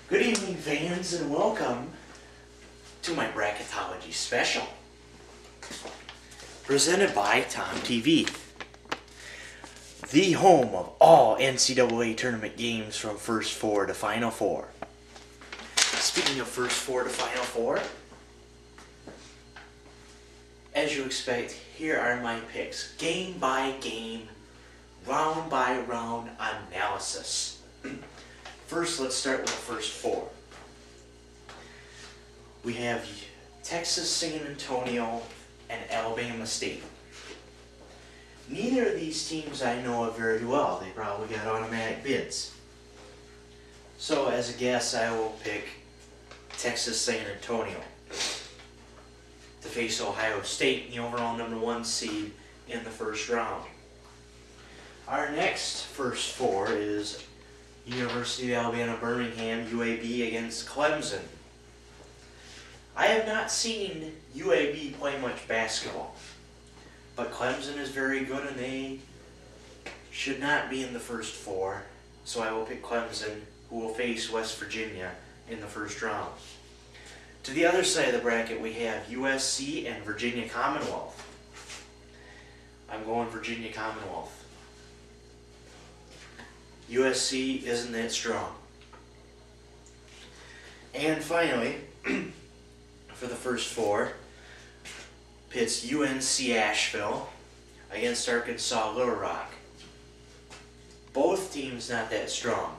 Good evening, fans, and welcome to my Bracketology special. Presented by Tom TV, the home of all NCAA tournament games from First Four to Final Four. Speaking of First Four to Final Four, as you expect, here are my picks. Game by game, round by round analysis. First, let's start with the first four. We have Texas, San Antonio, and Alabama State. Neither of these teams I know of very well. They probably got automatic bids. So, as a guess, I will pick Texas, San Antonio to face Ohio State, the overall #1 seed in the first round. Our next first four is University of Alabama Birmingham, UAB against Clemson. I have not seen UAB play much basketball, but Clemson is very good and they should not be in the first four, so I will pick Clemson, who will face West Virginia in the first round. To the other side of the bracket, we have USC and Virginia Commonwealth. I'm going Virginia Commonwealth. USC isn't that strong. And finally, for the first four, pits UNC Asheville against Arkansas Little Rock. Both teams not that strong.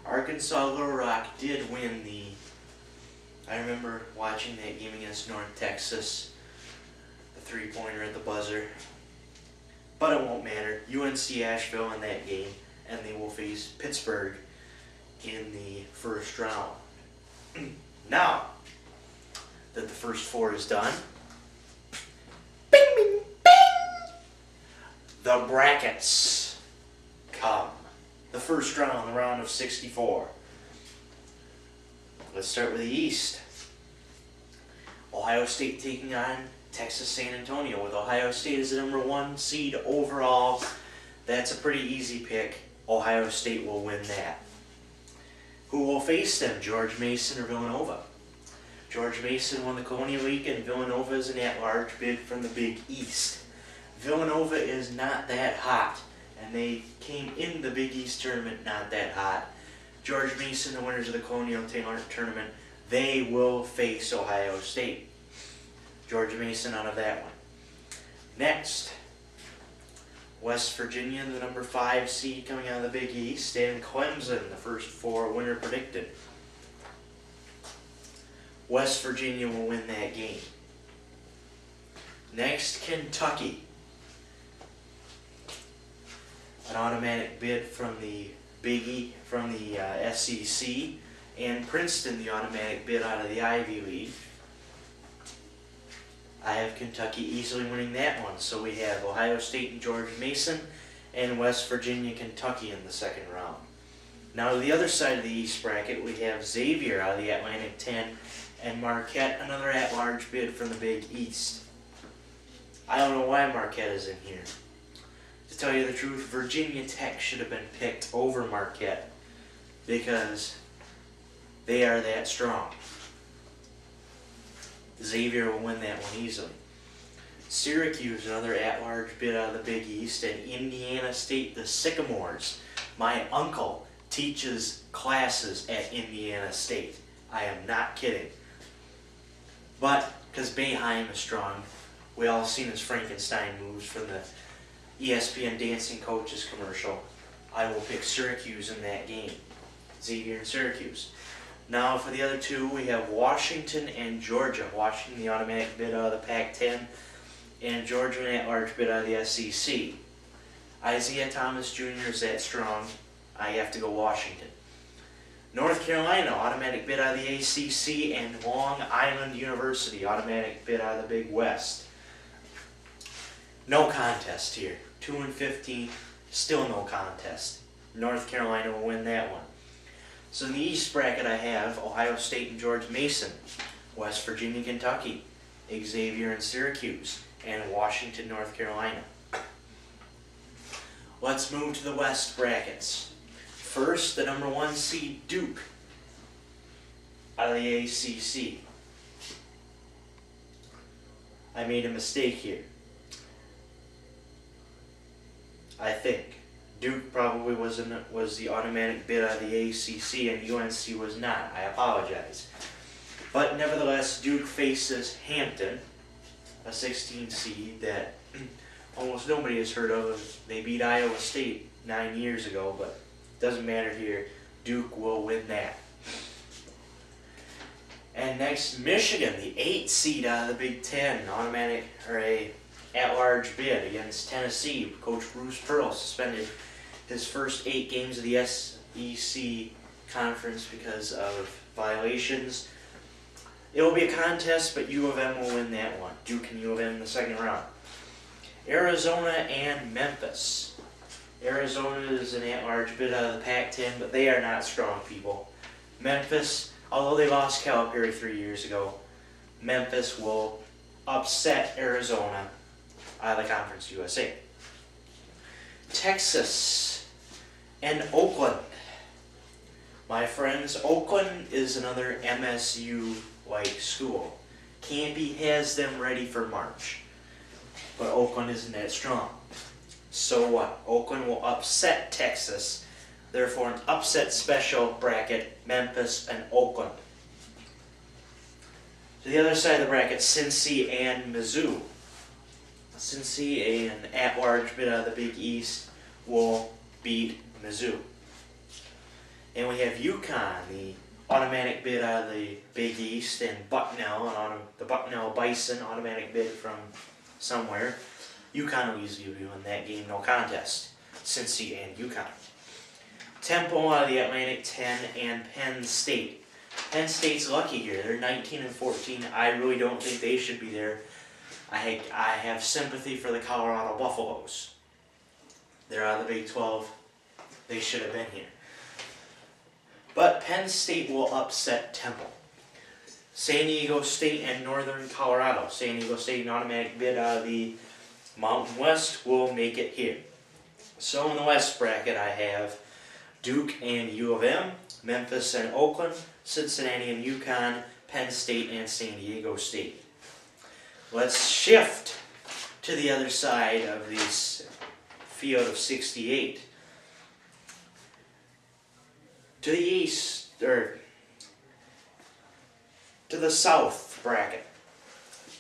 Arkansas Little Rock did win I remember watching that game against North Texas, the three-pointer at the buzzer. But it won't matter. UNC Asheville in that game, and they will face Pittsburgh in the first round. Now that the first four is done, bing, bing, bing, the brackets come. The first round, the round of 64. Let's start with the East. Ohio State taking on Texas San Antonio, with Ohio State as the #1 seed overall. That's a pretty easy pick. Ohio State will win that. Who will face them, George Mason or Villanova? George Mason won the Colonial League, and Villanova is an at-large bid from the Big East. Villanova is not that hot, and they came in the Big East tournament not that hot. George Mason, the winners of the Colonial Tournament, they will face Ohio State. George Mason out of that one. Next, West Virginia, the #5 seed coming out of the Big East, and Clemson, the first four winner predicted. West Virginia will win that game. Next, Kentucky. An automatic bid from the SEC, and Princeton, the automatic bid out of the Ivy League. I have Kentucky easily winning that one, so we have Ohio State and George Mason, and West Virginia, Kentucky in the second round. Now to the other side of the East bracket, we have Xavier out of the Atlantic 10, and Marquette, another at-large bid from the Big East. I don't know why Marquette is in here. To tell you the truth, Virginia Tech should have been picked over Marquette because they are that strong. Xavier will win that one easily. Syracuse, another at-large bid out of the Big East, and Indiana State, the Sycamores. My uncle teaches classes at Indiana State. I am not kidding. But, because Boeheim is strong, we all seen his Frankenstein moves from the ESPN Dancing Coaches commercial. I will pick Syracuse in that game. Xavier and Syracuse. Now for the other two, we have Washington and Georgia. Washington, the automatic bid out of the Pac-10, and Georgia, an at-large bid out of the SEC. Isaiah Thomas Jr. is that strong. I have to go Washington. North Carolina, automatic bid out of the ACC, and Long Island University, automatic bid out of the Big West. No contest here. 2-15, still no contest. North Carolina will win that one. So in the East bracket I have Ohio State and George Mason, West Virginia, Kentucky, Xavier and Syracuse, and Washington, North Carolina. Let's move to the West brackets. First, the #1 seed Duke out of the ACC. I made a mistake here. I think Duke probably was the automatic bid out of the ACC and UNC was not. I apologize. But nevertheless, Duke faces Hampton, a 16 seed that almost nobody has heard of. They beat Iowa State 9 years ago, but it doesn't matter here. Duke will win that. And next, Michigan, the 8 seed out of the Big Ten, automatic or a at-large bid against Tennessee. Coach Bruce Pearl suspended his first 8 games of the SEC conference because of violations. It will be a contest, but U of M will win that one. Duke and U of M in the second round. Arizona and Memphis. Arizona is an at-large bid out of the Pac-10, but they are not strong people. Memphis, although they lost Calipari 3 years ago, Memphis will upset Arizona out of the Conference USA. Texas and Oakland. My friends, Oakland is another MSU-like school. Campy has them ready for March, but Oakland isn't that strong. So what? Oakland will upset Texas. Therefore, an upset special bracket, Memphis and Oakland. To the other side of the bracket, Cincy and Mizzou. Cincy, an at-large bid out of the Big East, will beat Mizzou. And we have UConn, the automatic bid out of the Big East, and Bucknell, the Bucknell Bison, automatic bid from somewhere. UConn will easily win that game, no contest. Cincy and UConn. Temple out of the Atlantic 10 and Penn State. Penn State's lucky here. They're 19 and 14. I really don't think they should be there. I have sympathy for the Colorado Buffaloes. They're out of the Big 12. They should have been here. But Penn State will upset Temple. San Diego State and Northern Colorado. San Diego State, an automatic bid out of the Mountain West, will make it here. So in the West bracket, I have Duke and U of M, Memphis and Oakland, Cincinnati and UConn, Penn State and San Diego State. Let's shift to the other side of this field of 68. To the east, or to the south bracket,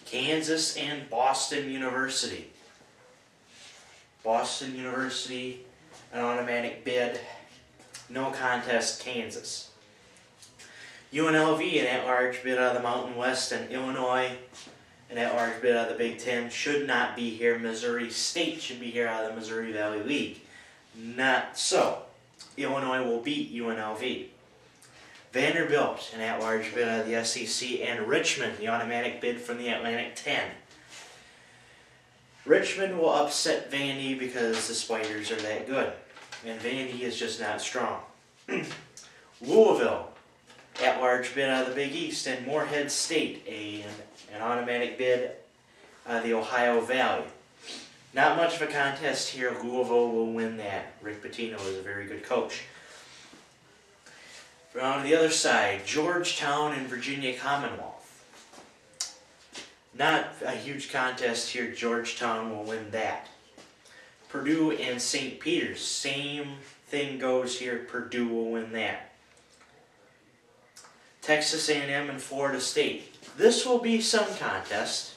Kansas and Boston University. Boston University, an automatic bid, no contest, Kansas. UNLV, an at-large bid out of the Mountain West, and Illinois, an at-large bid out of the Big Ten, should not be here. Missouri State should be here out of the Missouri Valley League. Not so. Illinois will beat UNLV. Vanderbilt, an at-large bid out of the SEC, and Richmond, the automatic bid from the Atlantic 10. Richmond will upset Vandy because the Spiders are that good, and Vandy is just not strong. Louisville, at-large bid out of the Big East, and Morehead State, an automatic bid out of the Ohio Valley. Not much of a contest here. Louisville will win that. Rick Pitino is a very good coach. On the other side, Georgetown and Virginia Commonwealth. Not a huge contest here. Georgetown will win that. Purdue and St. Peter's. Same thing goes here. Purdue will win that. Texas A&M and Florida State. This will be some contest,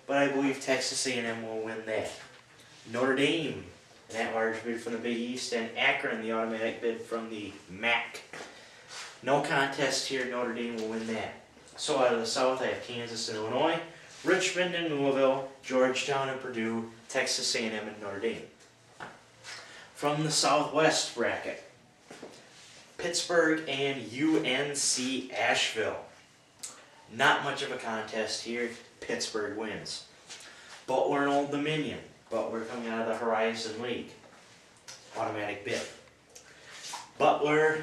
but I believe Texas A&M will win that. Notre Dame, an at-large bid from the Big East, and Akron, the automatic bid from the MAC. No contest here. Notre Dame will win that. So out of the South, I have Kansas and Illinois, Richmond and Louisville, Georgetown and Purdue, Texas A&M and Notre Dame. From the Southwest bracket, Pittsburgh and UNC Asheville. Not much of a contest here. Pittsburgh wins. Butler and Old Dominion. Butler coming out of the Horizon League. Automatic bid. Butler